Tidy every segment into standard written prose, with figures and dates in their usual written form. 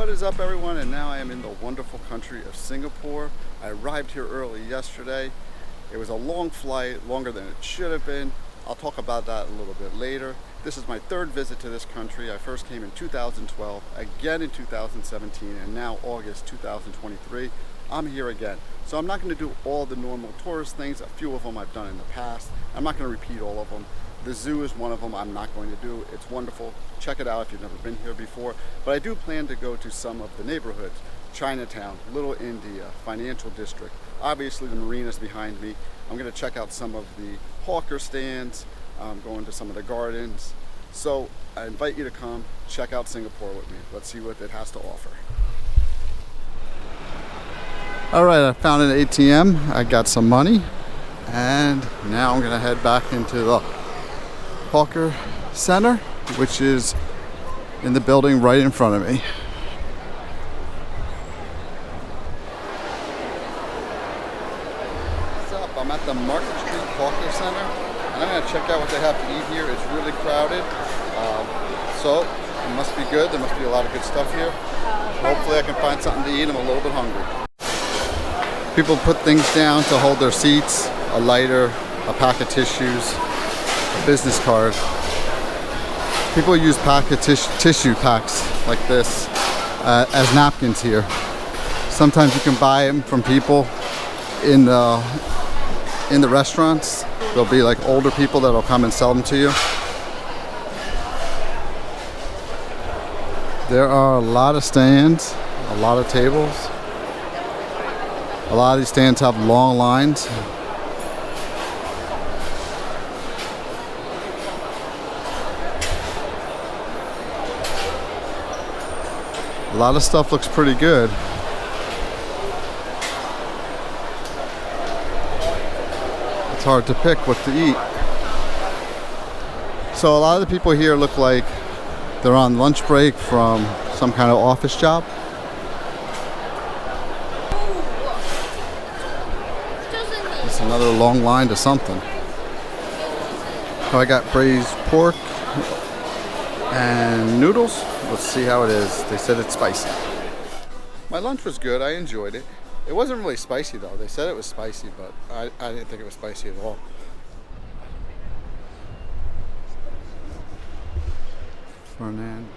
What is up, everyone? And now I am in the wonderful country of Singapore. I arrived here early yesterday. It was a long flight, longer than it should have been. I'll talk about that a little bit later. This is my third visit to this country. I first came in 2012, again in 2017, and now August 2023. I'm here again. So I'm not going to do all the normal tourist things. A few of them I've done in the past. I'm not going to repeat all of them. The zoo is one of them I'm not going to do. It's wonderful. Check it out if you've never been here before. But I do plan to go to some of the neighborhoods. Chinatown, Little India, Financial District. Obviously the marinas behind me. I'm going to check out some of the hawker stands, going to some of the gardens. So I invite you to come check out Singapore with me. Let's see what it has to offer. All right, I found an ATM. I got some money. And now I'm going to head back into the Hawker Center, which is in the building right in front of me. What's up? I'm at the Market Street Hawker Center, and I'm going to check out what they have to eat here. It's really crowded, so it must be good. There must be a lot of good stuff here. Hopefully I can find something to eat. I'm a little bit hungry. People put things down to hold their seats, a lighter, a pack of tissues, a business card. People use tissue packs like this as napkins here. Sometimes you can buy them from people in the restaurants. There'll be like older people that'll come and sell them to you. There are a lot of stands, a lot of tables. A lot of these stands have long lines. A lot of stuff looks pretty good. It's hard to pick what to eat. So a lot of the people here look like they're on lunch break from some kind of office job. It's another long line to something. So I got braised pork and noodles. Let's see how it is. They said it's spicy. My lunch was good. I enjoyed it. It wasn't really spicy though. They said it was spicy, but I didn't think it was spicy at all. Fernand.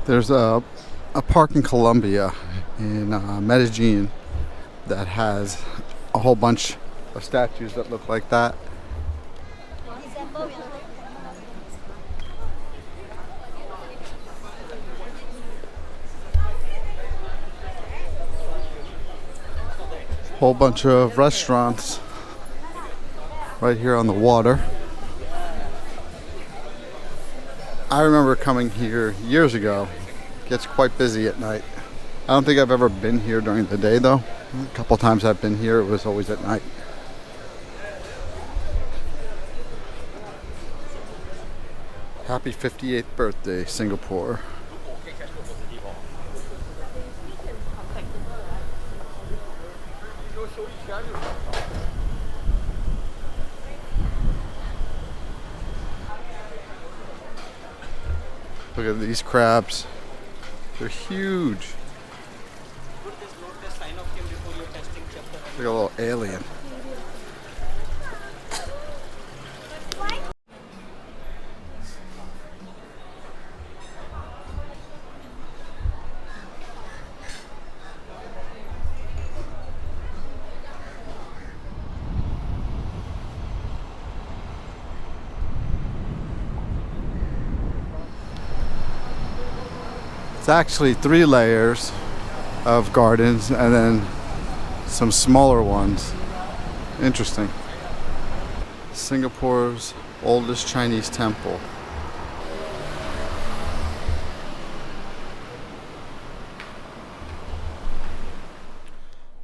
There's a park in Colombia, in Medellin, that has a whole bunch of statues that look like that. Whole bunch of restaurants right here on the water. I remember coming here years ago. It gets quite busy at night. I don't think I've ever been here during the day though. A couple times I've been here, it was always at night. Happy 58th birthday, Singapore. Look at these crabs. They're huge. Like a little alien. It's actually 3 layers of gardens and then some smaller ones. Interesting. Singapore's oldest Chinese temple.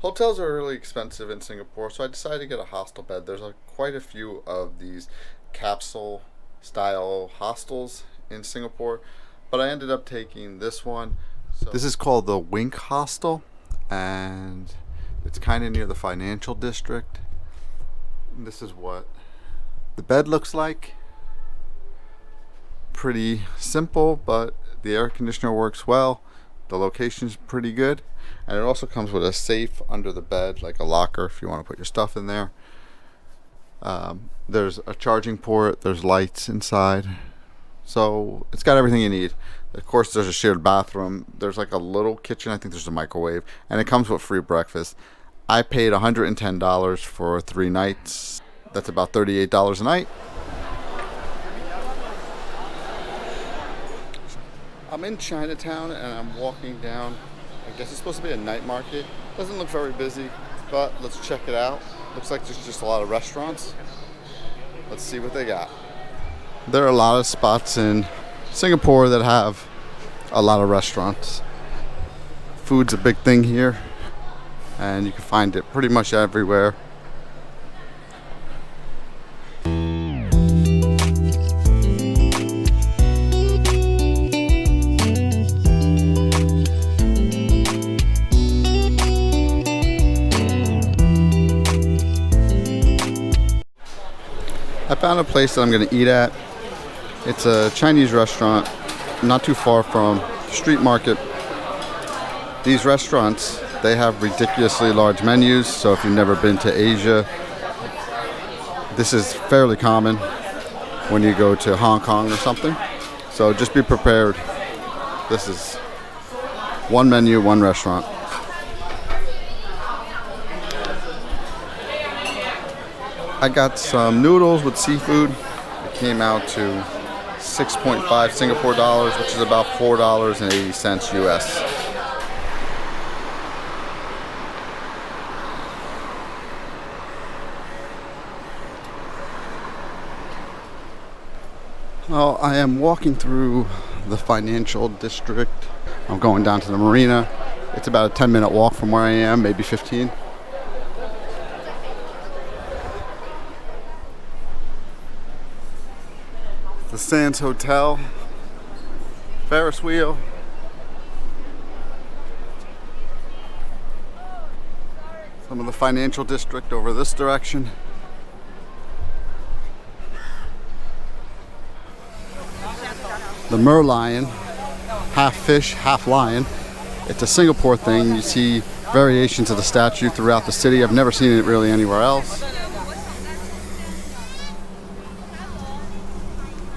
Hotels are really expensive in Singapore, so I decided to get a hostel bed. There's quite a few of these capsule style hostels in Singapore, but I ended up taking this one. So this is called the Wink Hostel, and it's kind of near the Financial District. And this is what the bed looks like. Pretty simple, but The air conditioner works well. The location's pretty good. And it also comes with a safe under the bed, like a locker if you want to put your stuff in there. There's a charging port. There's lights inside. So it's got everything you need. Of course, there's a shared bathroom. There's like a little kitchen. I think there's a microwave. And it comes with free breakfast. I paid $110 for 3 nights. That's about $38 a night. I'm in Chinatown and I'm walking down. I guess it's supposed to be a night market. Doesn't look very busy, but let's check it out. Looks like there's just a lot of restaurants. Let's see what they got. There are a lot of spots in Singapore that have a lot of restaurants. Food's a big thing here, and you can find it pretty much everywhere. I found a place that I'm going to eat at. It's a Chinese restaurant not too far from the street market. These restaurants, they have ridiculously large menus, so if you've never been to Asia, this is fairly common when you go to Hong Kong or something. So just be prepared. This is one menu, one restaurant. I got some noodles with seafood. It came out to 6.5 Singapore dollars, which is about $4.80 US. Well, I am walking through the financial district. I'm going down to the marina. It's about a 10-minute walk from where I am, maybe 15. The Sands Hotel, Ferris wheel. Some of the financial district over this direction. The merlion, half fish, half lion. It's a Singapore thing. You see variations of the statue throughout the city. I've never seen it really anywhere else.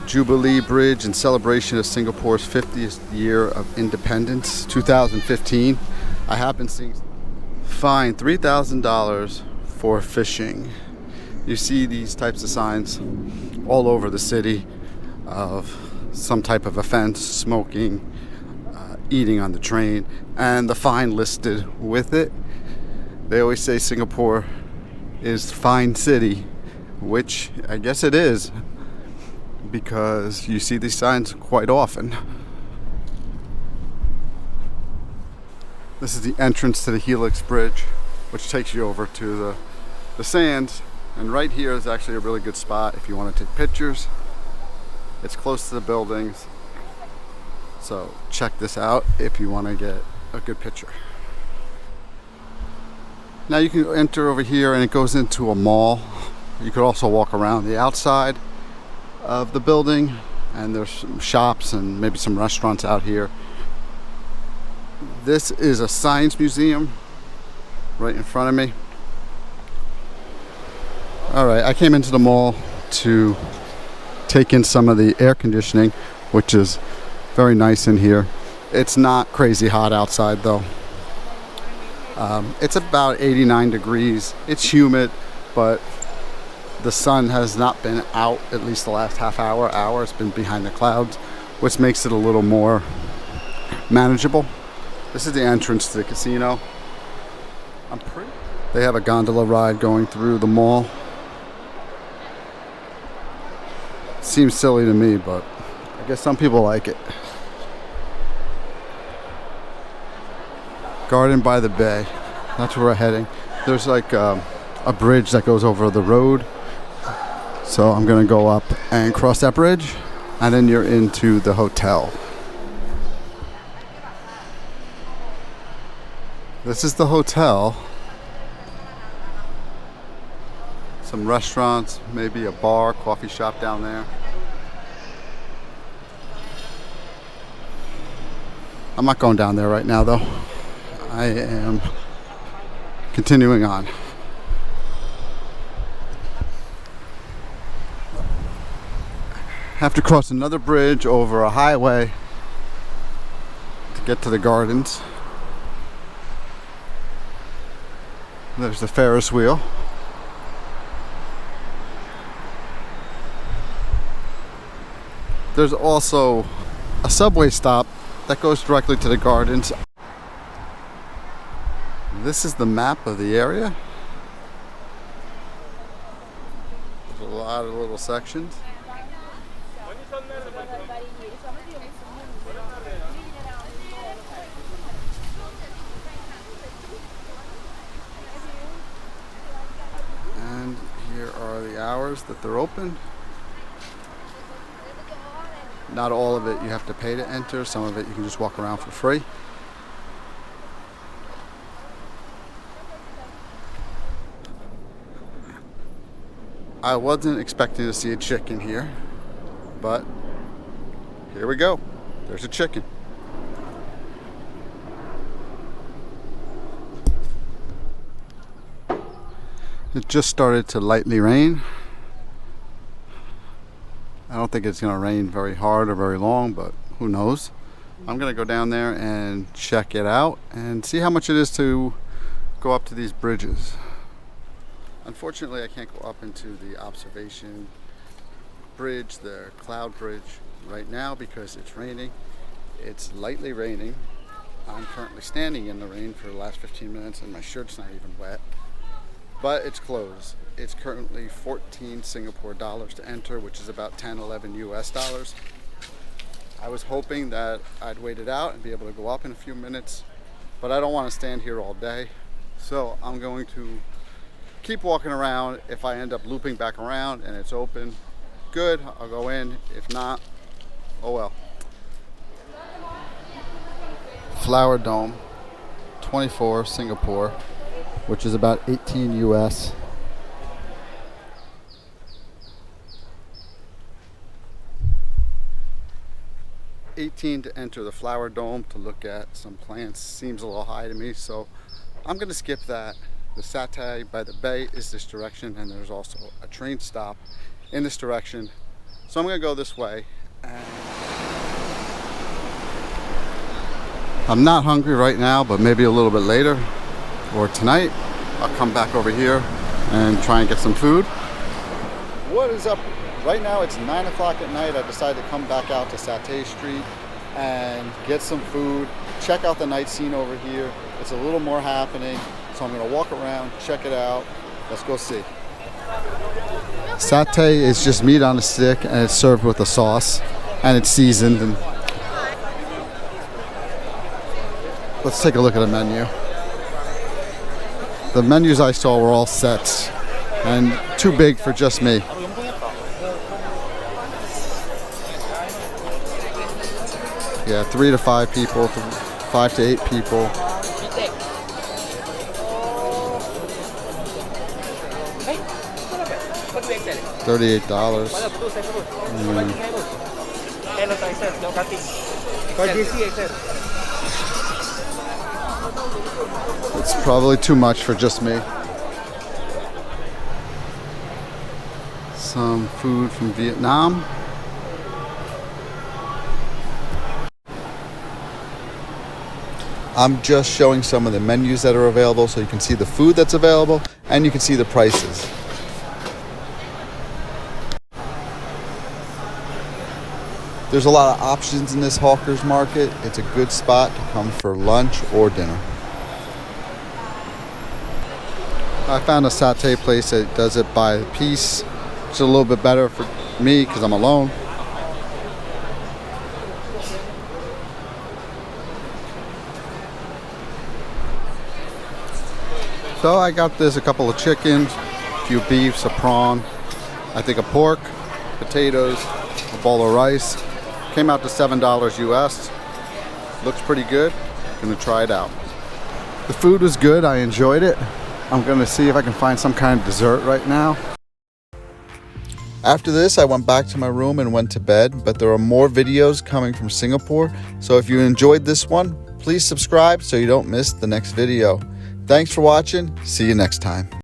Jubilee Bridge in celebration of Singapore's 50th year of independence, 2015. I have been seeing fine $3,000 for fishing. You see these types of signs all over the city of some type of offense, smoking, eating on the train, and the fine listed with it. They always say Singapore is fine city, which I guess it is, because you see these signs quite often. This is the entrance to the Helix Bridge, which takes you over to the sands. And right here is actually a really good spot if you want to take pictures. It's close to the buildings, so check this out if you want to get a good picture. Now you can enter over here and it goes into a mall. You could also walk around the outside of the building, and there's some shops and maybe some restaurants out here. This is a science museum right in front of me. Alright, I came into the mall to take in some of the air conditioning, which is very nice in here. It's not crazy hot outside though. It's about 89 degrees. It's humid, but the sun has not been out at least the last half hour. It's been behind the clouds, which makes it a little more manageable. This is the entrance to the casino. They have a gondola ride going through the mall. Seems silly to me, but I guess some people like it. Garden by the Bay. That's where we're heading. There's like a bridge that goes over the road. So I'm gonna go up and cross that bridge, and then you're into the hotel. This is the hotel. Some restaurants, maybe a bar, coffee shop down there. I'm not going down there right now though. I am continuing on. Have to cross another bridge over a highway to get to the gardens. There's the Ferris wheel. There's also a subway stop that goes directly to the gardens. This is the map of the area. There's a lot of little sections. And here are the hours that they're open. Not all of it you have to pay to enter. Some of it you can just walk around for free. I wasn't expecting to see a chicken here, but here we go. There's a chicken. It just started to lightly rain. I don't think it's going to rain very hard or very long, but who knows. I'm going to go down there and check it out and see how much it is to go up to these bridges. Unfortunately, I can't go up into the observation bridge, the cloud bridge, right now because it's raining. It's lightly raining. I'm currently standing in the rain for the last 15 minutes and my shirt's not even wet. But it's closed. It's currently 14 Singapore dollars to enter, which is about 10, 11 US dollars. I was hoping that I'd wait it out and be able to go up in a few minutes, but I don't want to stand here all day. So I'm going to keep walking around. If I end up looping back around and it's open, good, I'll go in. If not, oh well. Flower Dome, 24 Singapore, which is about 18 US. $18 to enter the Flower Dome to look at some plants. Seems a little high to me, so I'm going to skip that. The Satay by the bay is this direction, and there's also a train stop in this direction. So I'm going to go this way. And I'm not hungry right now, but maybe a little bit later or tonight I'll come back over here and try and get some food. What is up? Right now it's 9 o'clock at night. I decided to come back out to Satay Street and get some food, check out the night scene over here. It's a little more happening, so I'm going to walk around, check it out. Let's go see. Satay is just meat on a stick and it's served with a sauce and it's seasoned. And let's take a look at the menu. The menus I saw were all sets and too big for just me. Yeah, 3 to 5 people, 5 to 8 people. $38. It's probably too much for just me. Some food from Vietnam. I'm just showing some of the menus that are available so you can see the food that's available and you can see the prices. There's a lot of options in this hawker's market. It's a good spot to come for lunch or dinner. I found a satay place that does it by the piece. It's a little bit better for me because I'm alone. So I got this, a couple of chickens, a few beefs, a prawn, I think a pork, potatoes, a bowl of rice. Came out to $7 US. Looks pretty good. Gonna try it out. The food was good, I enjoyed it. I'm gonna see if I can find some kind of dessert right now. After this, I went back to my room and went to bed, but there are more videos coming from Singapore, so if you enjoyed this one, please subscribe so you don't miss the next video. Thanks for watching. See you next time.